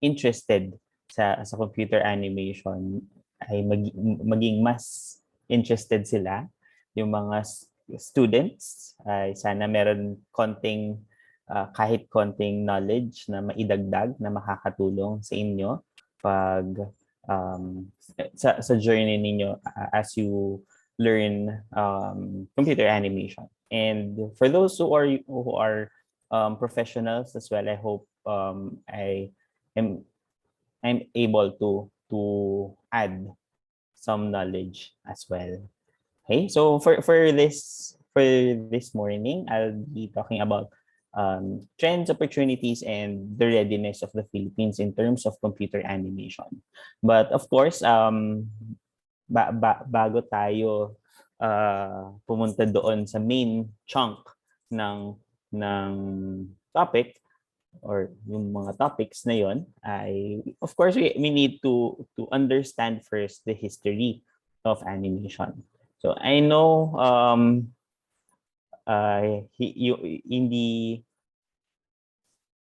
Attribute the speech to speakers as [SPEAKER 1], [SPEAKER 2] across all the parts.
[SPEAKER 1] interested sa computer animation ay maging mas interested sila. Yung mga students ay sana meron kahit konting knowledge na maidagdag na makakatulong sa inyo pag sa journey ninyo as you learn computer animation. And for those who are professionals as well, I hope I'm able to add some knowledge as well. Okay, so for this morning, I'll be talking about trends, opportunities, and the readiness of the Philippines in terms of computer animation. But of course, bago tayo pumunta doon sa main chunk ng topic or yung mga topics na yon, ay of course we need to understand first the history of animation. So I know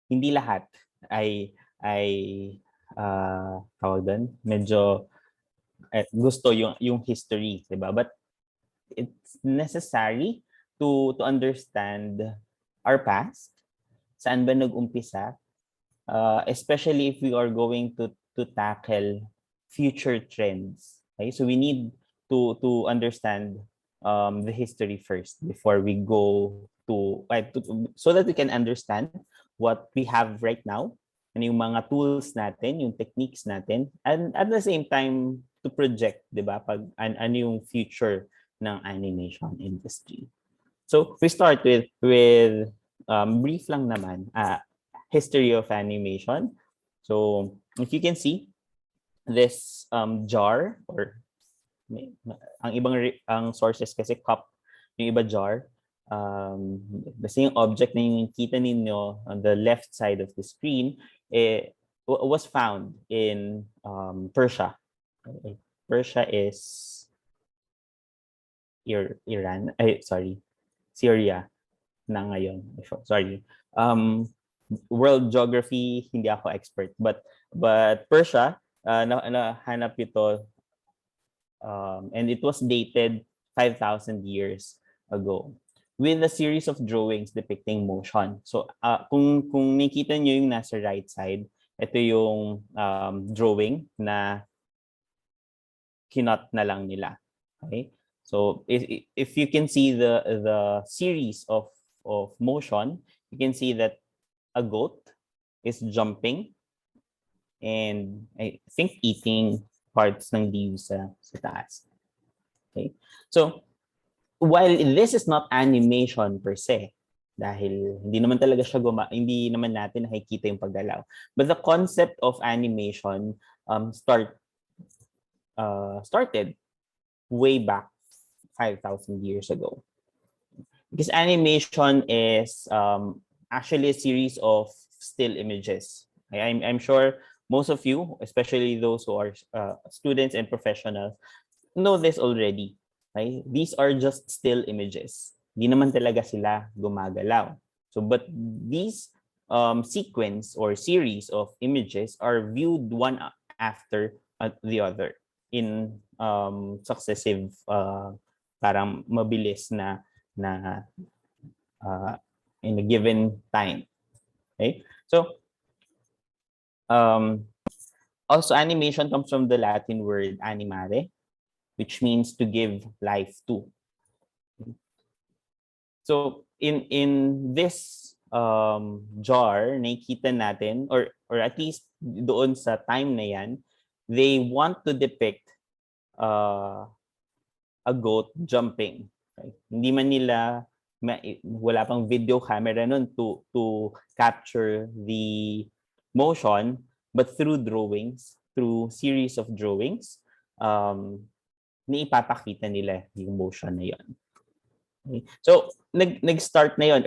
[SPEAKER 1] hindi lahat ay tawag doon, medyo gusto yung history, di ba? But it's necessary to understand our past, saan ba nag-umpisa, especially if we are going to tackle future trends. Okay? So we need to understand the history first before we go so that we can understand what we have right now, ano yung mga tools natin, yung techniques natin, and at the same time to project, di ba, pag ano yung future ng animation industry. So we start with brief lang naman, history of animation. So if you can see this jar, or ang sources kasi cup, yung iba jar, basta yung object na yung kita ninyo on the left side of the screen, was found in Persia. Persia is Iran, Syria na ngayon. Sorry. World geography, hindi ako expert, but Persia, nahanap ito, and it was dated 5,000 years ago with a series of drawings depicting motion. So kung nakita niyo yung nasa right side, ito yung drawing na kinot na lang nila. Okay? So if you can see the series of motion, you can see that a goat is jumping and I think eating parts ng leaves sa taas. Okay? So while this is not animation per se, dahil hindi naman talaga siya hindi naman natin nakikita yung paggalaw, but the concept of animation started way back 5,000 years ago. Because animation is actually a series of still images. I'm sure most of you, especially those who are students and professionals, know this already. Okay? These are just still images. Hindi naman talaga sila gumagalaw. So, but these sequence or series of images are viewed one after the other in successive parang mabilis na in a given time. Okay? So also animation comes from the Latin word animare, which means to give life to. So in this jar, nakikita natin, or at least doon sa time na yan, they want to depict a goat jumping. Okay? Hindi man nila, wala pang video camera nun to capture the motion, but through drawings, through series of drawings, naipapakita nila yung motion na yun. Okay? So nag-start na yun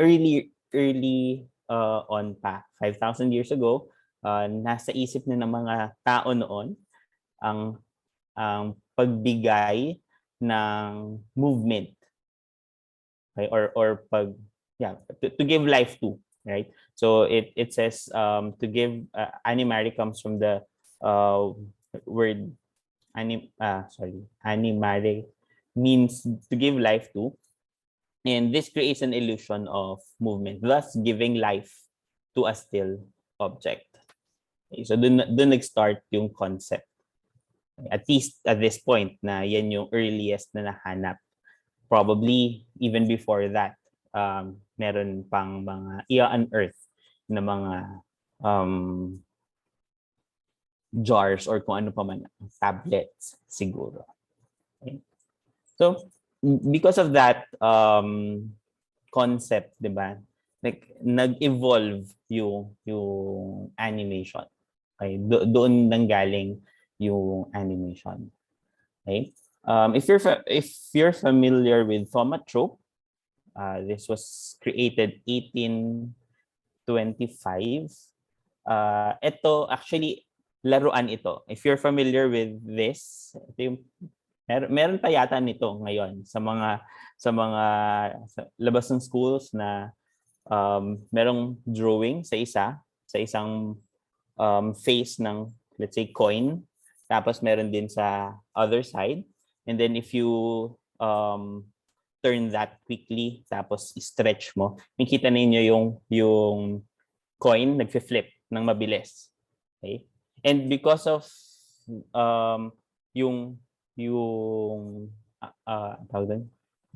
[SPEAKER 1] early on pa, 5,000 years ago. Nasa isip na ng mga tao noon ang pagbigay ng movement, okay? or to give life to right? So it says to give animary comes from the word animare means to give life to, and this creates an illusion of movement, thus giving life to a still object. Okay, so dun nag-start yung concept. At least at this point na yan yung earliest na nahanap. Probably even before that, meron pang mga i-unearth na mga um, jars or kung ano pa man, tablets siguro. Okay. So because of that concept, 'di ba? Nag-evolve yung animation. Okay, doon nanggaling yung animation. Okay? If you're familiar with Thaumatrope, this was created 1825. Ito actually laruan ito. If you're familiar with this, ito yung meron pa yata nito ngayon sa labas ng schools na merong drawing sa isang face ng, let's say, coin, tapos meron din sa other side, and then if you turn that quickly tapos stretch mo, makikita ninyo yung coin nagfi-flip ng mabilis. Okay? And because of yung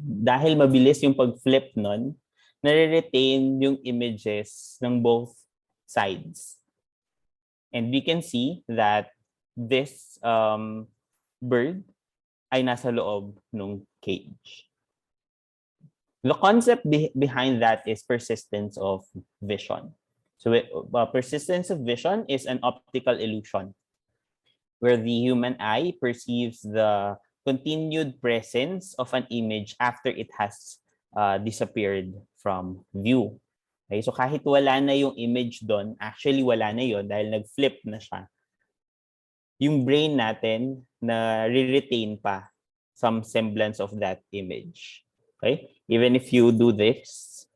[SPEAKER 1] dahil mabilis yung pag-flip nun, nare-retain yung images ng both sides. And we can see that this bird ay nasa loob ng cage. The concept behind that is persistence of vision. So persistence of vision is an optical illusion where the human eye perceives the continued presence of an image after it has disappeared from view. Okay, so kahit wala na yung image doon, actually wala na yon dahil nag-flip na siya. Yung brain natin na re-retain pa some semblance of that image. Okay? Even if you do this,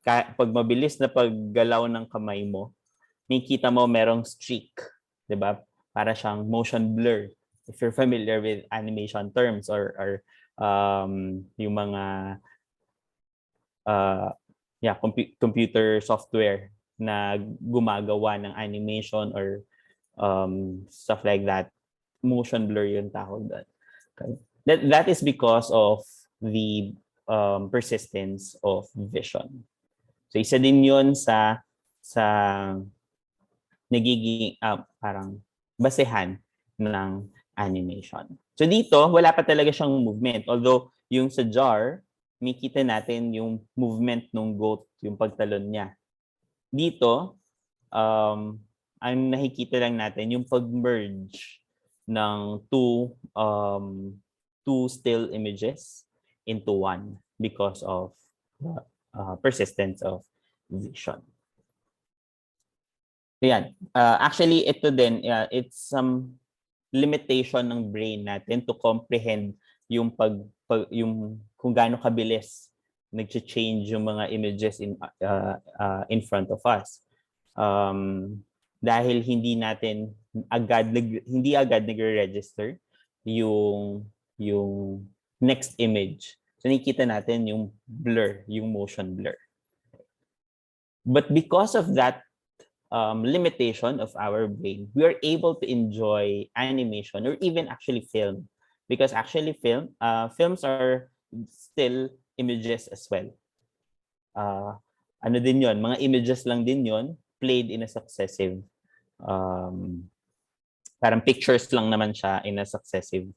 [SPEAKER 1] pag mabilis na paggalaw ng kamay mo, makikita mo merong streak, 'di ba? Para siyang motion blur. If you're familiar with animation terms or yung mga computer software na gumagawa ng animation or stuff like that, motion blur yung tawag doon. Okay? That is because of the persistence of vision. So isa din yun sa nagiging parang basehan ng animation. So dito, wala pa talaga siyang movement. Although yung sa jar, makita natin yung movement ng goat, yung pagtalon niya. Dito, ang nakikita lang natin yung pag-merge ng two still images into one because of the persistence of vision. Yan. Actually, ito din, it's some limitation ng brain natin to comprehend yung yung kung gaano kabilis nag-change yung mga images in front of us. Dahil hindi agad nagre-register yung next image. So nakikita natin yung blur, yung motion blur. But because of that limitation of our brain, we are able to enjoy animation or even actually film, because actually films are still images as well. Ano din yon, mga images lang din yon, played in a successive parang pictures lang naman siya in a successive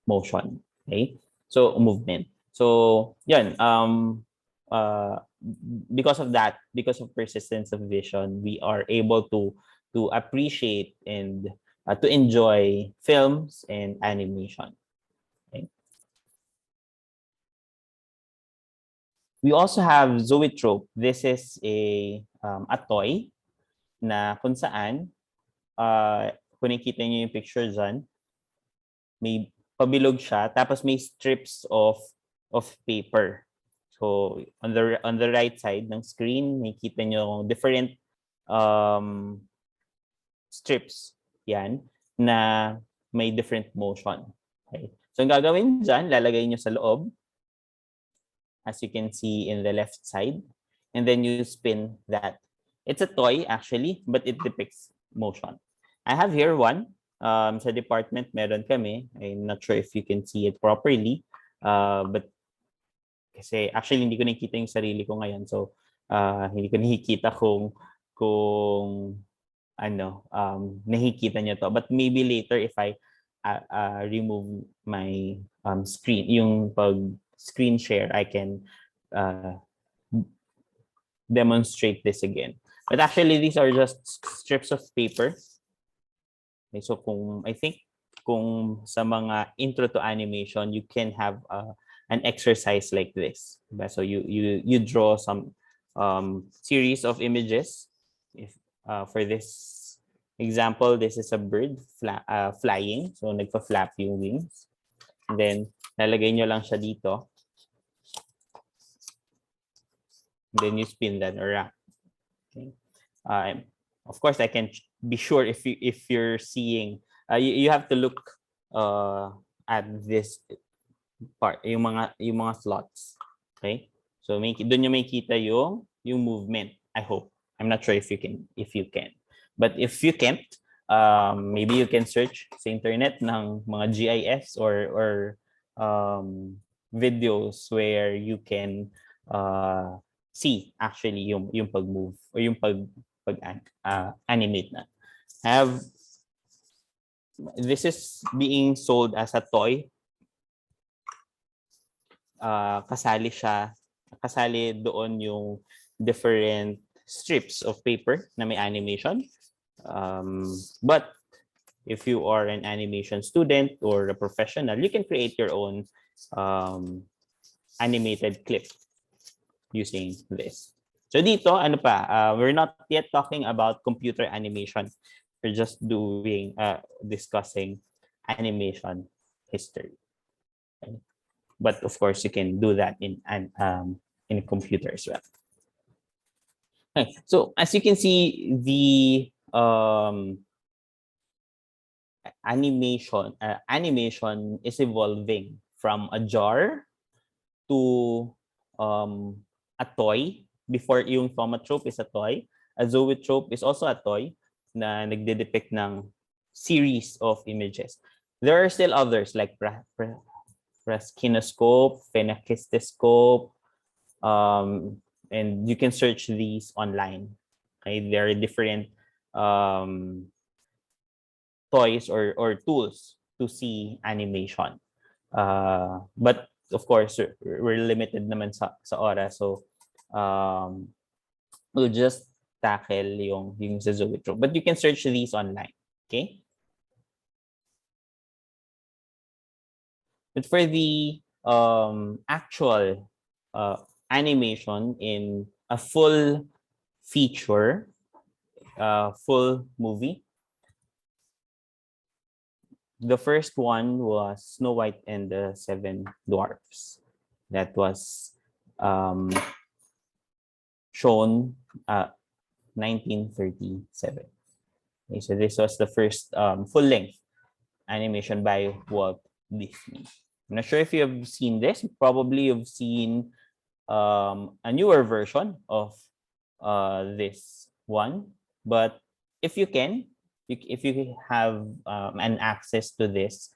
[SPEAKER 1] motion. Okay, so movement. So yan, because of that, because of persistence of vision, we are able to appreciate and to enjoy films and animation. Okay. We also have zoetrope. This is a toy na kung saan kung nakikita niyo yung picture dyan, may pabilog siya, tapos may strips of paper. So on the right side ng screen, makikita nyo different strips yan na may different motion. Okay. So ang gagawin dyan, lalagay nyo sa loob, as you can see in the left side, and then you spin that. It's a toy actually, but it depicts motion. I have here one. Sa department, meron kami. I'm not sure if you can see it properly. But kasi actually hindi ko nakikita yung sarili ko ngayon. So hindi ko nakikita kung nakikita niyo to. But maybe later if I remove my screen, yung pag screen share, I can demonstrate this again. But actually these are just strips of paper. Okay, so I think kung sa mga intro to animation, you can have an exercise like this. So you draw some series of images. If for this example, this is a bird flying. So nagpa-flap yung wings. And then lalagay nyo lang siya dito. And then you spin that around. Okay. Of course, I can be sure if you're seeing. You have to look at this part, yung mga slots. Okay. So doon nyo makikita yung movement. I hope. I'm not sure if you can. But if you can't, maybe you can search sa internet ng mga GIFs or videos where you can see actually yung pag-move or yung pag-animate na. This is being sold as a toy. Kasali doon yung different strips of paper na may animation. But if you are an animation student or a professional, you can create your own animated clip using this. So dito, we're not yet talking about computer animation. We're just discussing animation history. Okay. But of course, you can do that in a computer as well. Okay. So as you can see, the animation is evolving from a jar to a toy. Before yung thaumatrope is a toy, a zoetrope is also a toy na nagde-depict ng series of images. There are still others like praskinoscope, phenakistoscope, and you can search these online. Okay, there are different toys or tools to see animation. But of course, we're limited naman sa oras, so we'll just tackle yung sa zoetrope. But you can search these online. Okay. But for the actual animation in a full feature, full movie, the first one was Snow White and the Seven Dwarfs. That was shown 1937. Okay, so this was the first full-length animation by Walt Disney. I'm not sure if you have seen this. Probably you've seen a newer version of this one. But if you can, if you have an access to this,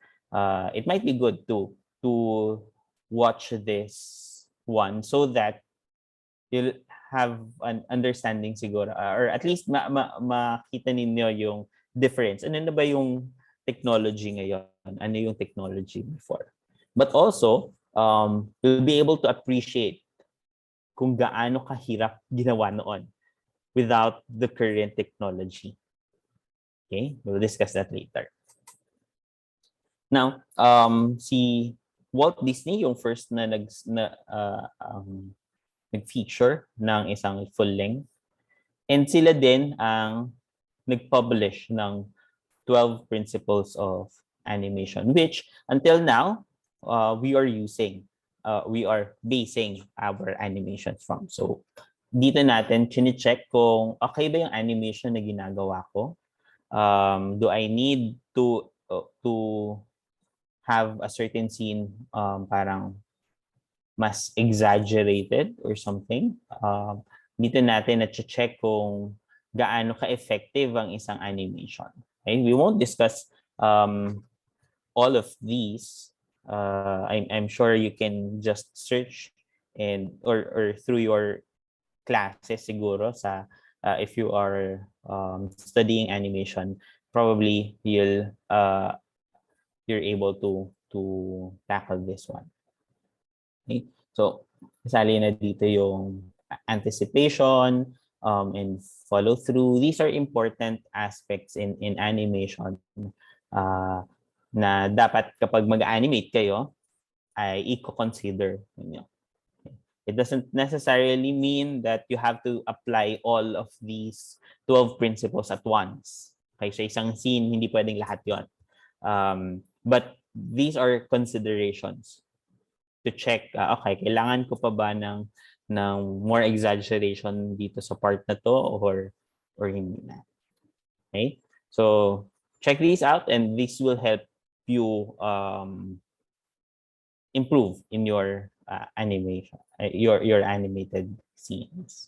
[SPEAKER 1] it might be good to watch this one so that you'll have an understanding siguro, or at least makita ninyo yung difference. Ano na ba yung technology ngayon? Ano yung technology before? But also, you'll be able to appreciate kung gaano kahirap ginawa noon without the current technology. Okay? We'll discuss that later. Now, si Walt Disney, yung first na nag-feature ng isang full-length. And sila din ang nag-publish ng 12 Principles of Animation, which until now, we are using. we are basing our animations from. So dito natin chine-check kung okay ba yung animation na ginagawa ko. Do I need to have a certain scene parang mas exaggerated or something? Dito natin na-check kung gaano ka-effective ang isang animation. Okay? We won't discuss all of these. I'm sure you can just search and or through your classes siguro sa if you are studying animation, probably you're able to tackle this one. Okay? So, isali na dito yung anticipation and follow through. These are important aspects in animation na dapat kapag mag-animate kayo ay i-consider niyo. It doesn't necessarily mean that you have to apply all of these 12 principles at once. Okay, sa isang scene, hindi pwedeng lahat yon. But these are considerations to check, okay, kailangan ko pa ba ng more exaggeration dito sa part na to or hindi na. Okay? So, check these out and this will help you improve in your animation, your animated scenes.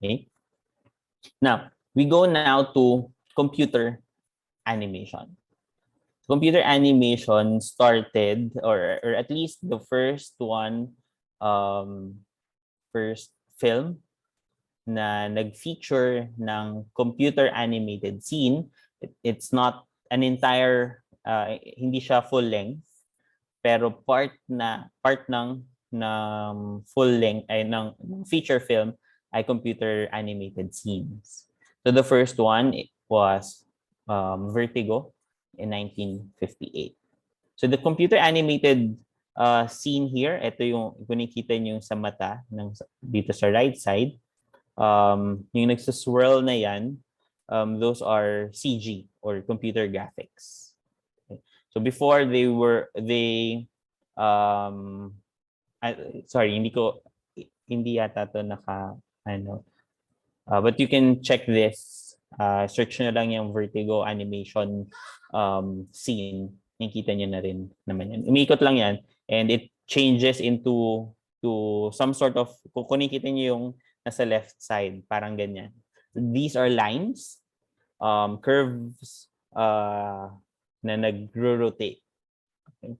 [SPEAKER 1] Okay? Now, we go now to computer animation. Computer animation started, or at least the first one, first film na nag-feature ng computer animated scene. It's not an entire, hindi siya full length, pero part ng full length ay ng feature film ay computer animated scenes. So the first one was Vertigo in 1958. So the computer animated scene here, ito yung kung nakikita niyo sa mata ng dito sa right side, yung nagsuswirl na yan, those are CG or computer graphics. Okay. So before sorry, hindi yata to naka but you can check this. Search nyo lang yung Vertigo animation scene. Nakikita nyo na rin naman yan. Umiikot lang yan and it changes into some sort of, kung nakikita nyo yung nasa left side, parang ganyan. These are lines, curves na nag-rotate. Okay.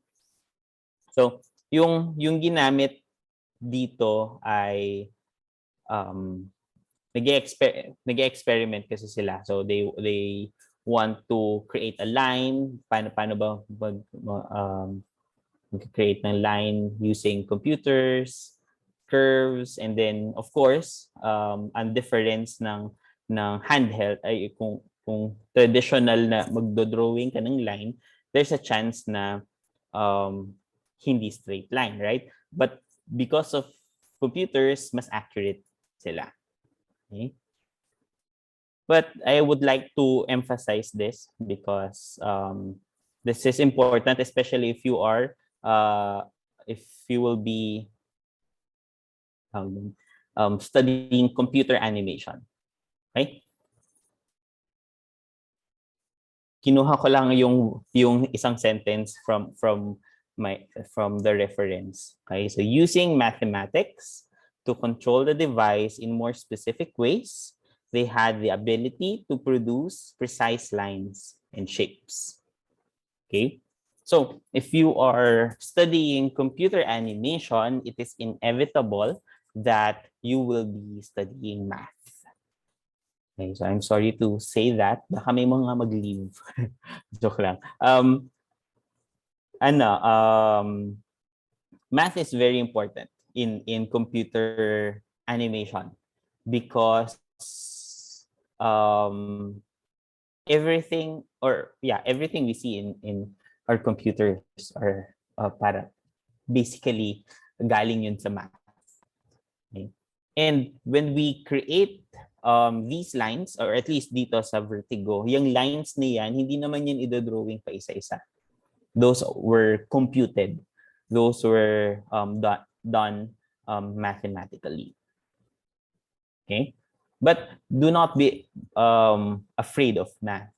[SPEAKER 1] So, yung ginamit dito ay nag-experiment kasi sila. So they want to create a line. Paano ba create ng line using computers, curves, and then of course, ang difference ng handheld ay kung traditional na magdo-drawing ka ng line, there's a chance na hindi straight line, right? But because of computers, mas accurate sila. Okay. But I would like to emphasize this because this is important, especially if you will be studying computer animation. Okay? Kinuha ko lang yung isang sentence from the reference. Okay? So using mathematics to control the device in more specific ways, they had the ability to produce precise lines and shapes. Okay? So, if you are studying computer animation, it is inevitable that you will be studying math. Okay, so I'm sorry to say that. Baka may mga mag-leave. Joke lang. Math is very important in computer animation because everything we see in our computers are para basically galing yun sa math. Okay? And when we create these lines, or at least dito sa Vertigo, yung lines na yan, hindi naman yan idodrawing pa isa-isa. Those were computed. those were done mathematically. Okay, but do not be afraid of math.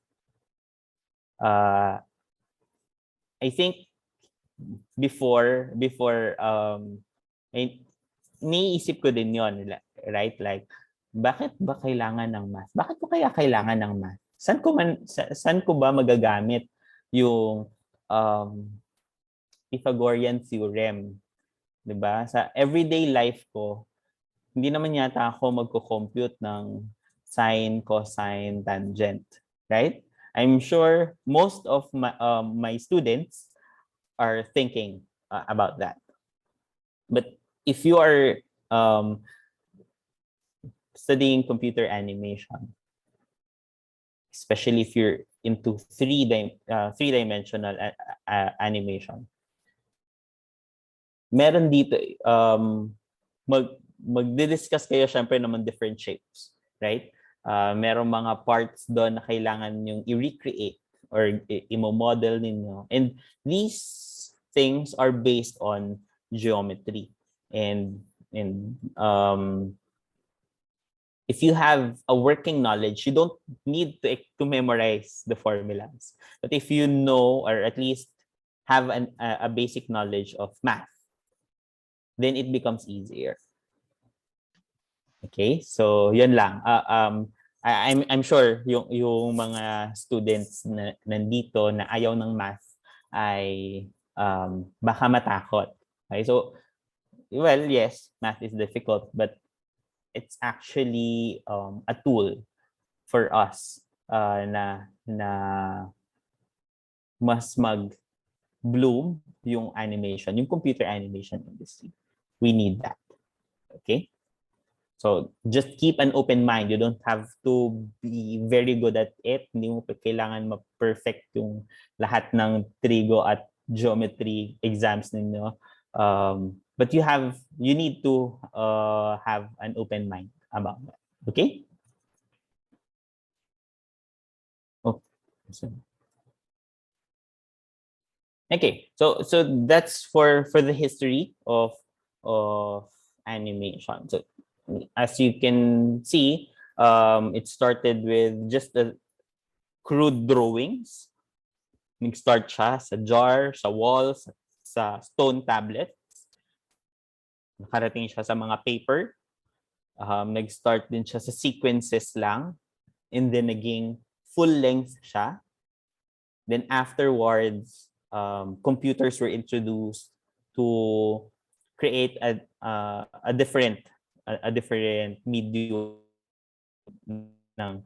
[SPEAKER 1] I think before niisip ko din yon, right? Like, bakit ba kailangan ng math? Bakit ko kaya kailangan ng math? Saan ko ba magagamit yung Pythagorean theorem, 'di ba? Sa everyday life ko, hindi naman yata ako magko-compute ng sine, cosine, tangent, right? I'm sure most of my students are thinking about that. But if you are studying computer animation, especially if you're into three-dimensional animation, meron dito magdi-discuss kayo syempre naman different shapes, right? Merong mga parts doon na kailangan yung i-recreate or i-model ninyo. And these things are based on geometry. And if you have a working knowledge, you don't need to memorize the formulas. But if you know, or at least have a basic knowledge of math, then it becomes easier. Okay, so yun lang. I'm sure yung mga students na nandito na ayaw ng math ay baka matakot. Okay, so well, yes, math is difficult, but it's actually a tool for us na mas mag-bloom yung animation, yung computer animation industry. We need that. Okay? So just keep an open mind. You don't have to be very good at it. Hindi mo kailangan ma-perfect yung lahat ng trigo at geometry exams ninyo. But you need to have an open mind about that. Okay? Okay. So that's for the history of animation. So as you can see, it started with just the crude drawings. Nag-start siya sa jar, sa walls, sa stone tablet. Nakarating siya sa mga paper. Nag-start din siya sa sequences lang. And then naging full length siya. Then afterwards, computers were introduced to create a different medium ng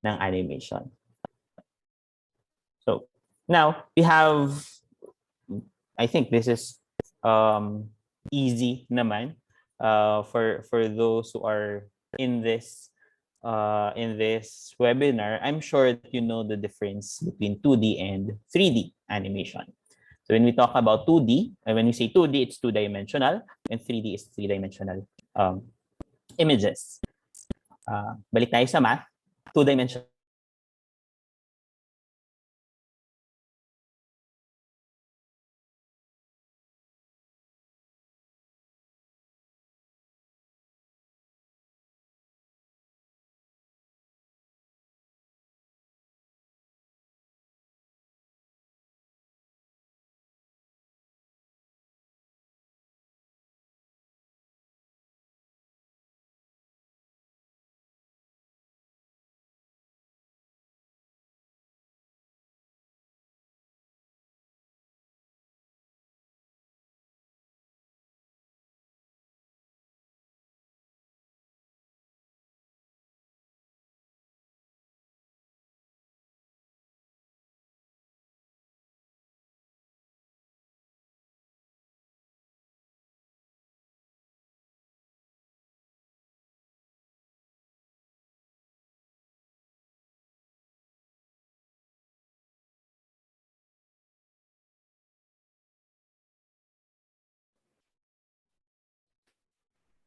[SPEAKER 1] animation. So now we have, I think this is easy naman for those who are in this webinar. I'm sure that you know the difference between 2D and 3D animation. So when we talk about 2D, and when we say 2D, it's two-dimensional, and 3D is three-dimensional images. Balik tayo sa math, two-dimensional.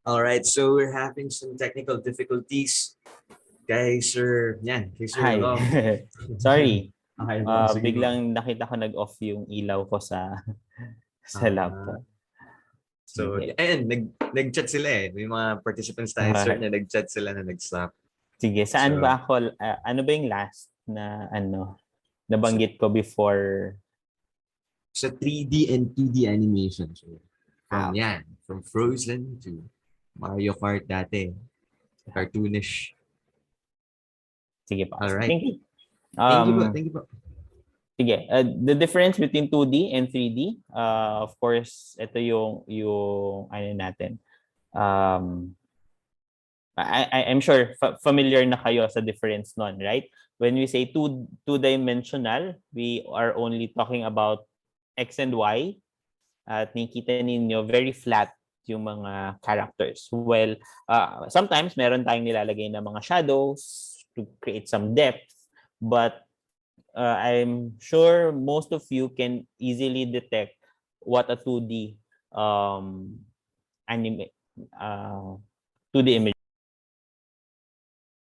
[SPEAKER 2] All right, so we're having some technical difficulties. Kay Sir, yan, kay Sir
[SPEAKER 1] Hi. Sorry.
[SPEAKER 2] Okay po, sige po.
[SPEAKER 1] Biglang nakita ko nag-off yung ilaw ko sa sa
[SPEAKER 2] Ah,
[SPEAKER 1] laptop.
[SPEAKER 2] so,
[SPEAKER 1] Sige.
[SPEAKER 2] ayun, nag-chat sila eh. May mga participants tayo, sir, na nag-chat sila na nag-stop.
[SPEAKER 1] Sige, saan
[SPEAKER 2] So,
[SPEAKER 1] ba ako, ano ba yung last na nabanggit ko before?
[SPEAKER 2] sa 3D and 2D animation. So,
[SPEAKER 1] Ah,
[SPEAKER 2] from Frozen to Mario Kart dati. Cartoonish.
[SPEAKER 1] sige pa.
[SPEAKER 2] All right.
[SPEAKER 1] Thank you.
[SPEAKER 2] Thank you po.
[SPEAKER 1] Um,
[SPEAKER 2] Thank you po.
[SPEAKER 1] sige, the difference between 2D and 3D, of course, ito yung ano natin. I'm sure familiar na kayo sa difference nun, right? When we say two-dimensional, we are only talking about X and Y. At nakikita ninyo, very flat yung mga characters. Well, sometimes meron tayong nilalagay na mga shadows to create some depth. But I'm sure most of you can easily detect what a 2D anime 2D image